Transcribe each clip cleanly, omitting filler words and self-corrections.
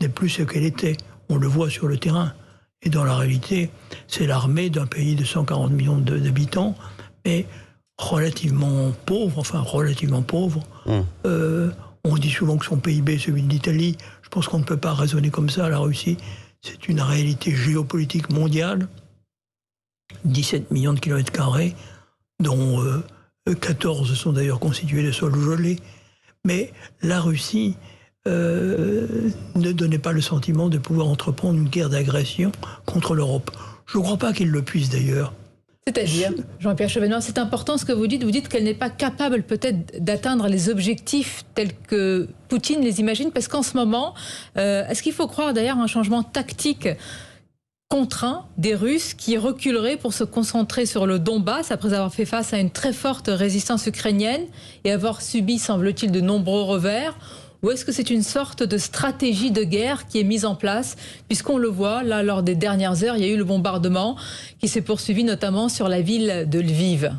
n'est plus ce qu'elle était. On le voit sur le terrain. Et dans la réalité, c'est l'armée d'un pays de 140 millions d'habitants, mais relativement pauvre, On dit souvent que son PIB est celui de l'Italie. Je pense qu'on ne peut pas raisonner comme ça. La Russie, c'est une réalité géopolitique mondiale. 17 millions de kilomètres carrés, dont 14 sont d'ailleurs constitués de sols gelés. Mais la Russie ne donnait pas le sentiment de pouvoir entreprendre une guerre d'agression contre l'Europe. Je ne crois pas qu'il le puisse d'ailleurs. C'est-à-dire, Jean-Pierre Chevènement, c'est important ce que vous dites qu'elle n'est pas capable peut-être d'atteindre les objectifs tels que Poutine les imagine, parce qu'en ce moment, est-ce qu'il faut croire d'ailleurs un changement tactique contraint des Russes qui reculeraient pour se concentrer sur le Donbass après avoir fait face à une très forte résistance ukrainienne et avoir subi, semble-t-il, de nombreux revers? Ou est-ce que c'est une sorte de stratégie de guerre qui est mise en place, puisqu'on le voit, là, lors des dernières heures, il y a eu le bombardement qui s'est poursuivi notamment sur la ville de Lviv?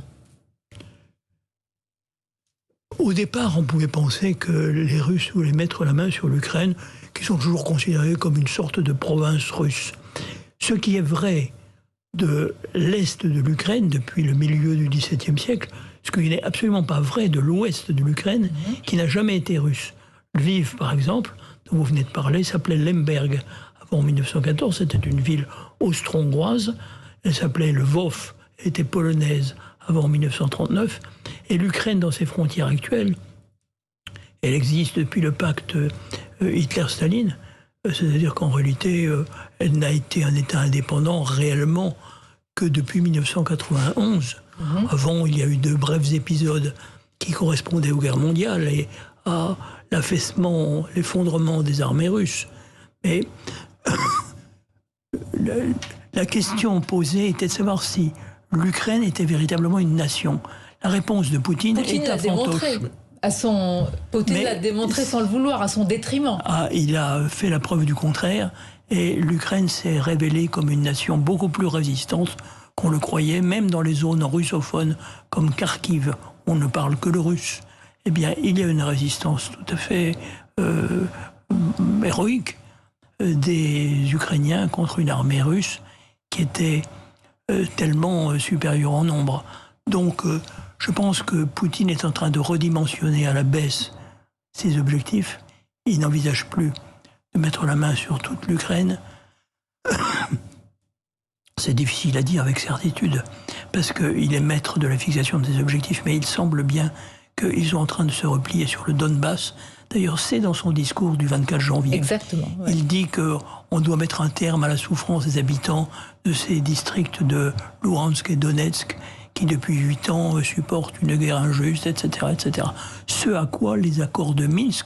Au départ, on pouvait penser que les Russes voulaient mettre la main sur l'Ukraine, qui sont toujours considérés comme une sorte de province russe. Ce qui est vrai de l'Est de l'Ukraine depuis le milieu du XVIIe siècle, ce qui n'est absolument pas vrai de l'Ouest de l'Ukraine, qui n'a jamais été russe. Lviv, par exemple, dont vous venez de parler, s'appelait Lemberg. Avant 1914, c'était une ville austro-hongroise. Elle s'appelait Lvov, elle était polonaise avant 1939. Et l'Ukraine, dans ses frontières actuelles, elle existe depuis le pacte Hitler-Staline. C'est-à-dire qu'en réalité, elle n'a été un État indépendant réellement que depuis 1991. Avant, il y a eu de brefs épisodes qui correspondaient aux guerres mondiales et à l'affaissement, l'effondrement des armées russes. Mais la question posée était de savoir si l'Ukraine était véritablement une nation. La réponse de Poutine est un fantoche. Poutine l'a démontré sans le vouloir, à son détriment. Il a fait la preuve du contraire, et l'Ukraine s'est révélée comme une nation beaucoup plus résistante qu'on le croyait, même dans les zones russophones comme Kharkiv, on ne parle que le russe. Eh bien, il y a une résistance tout à fait héroïque des Ukrainiens contre une armée russe qui était tellement supérieure en nombre. Donc, je pense que Poutine est en train de redimensionner à la baisse ses objectifs. Il n'envisage plus de mettre la main sur toute l'Ukraine. C'est difficile à dire avec certitude, parce qu'il est maître de la fixation de ses objectifs, mais il semble bien qu'ils sont en train de se replier sur le Donbass. D'ailleurs, c'est dans son discours du 24 janvier. Exactement. Ouais. Il dit qu'on doit mettre un terme à la souffrance des habitants de ces districts de Luhansk et Donetsk, qui depuis 8 ans supportent une guerre injuste, etc., etc. Ce à quoi les accords de Minsk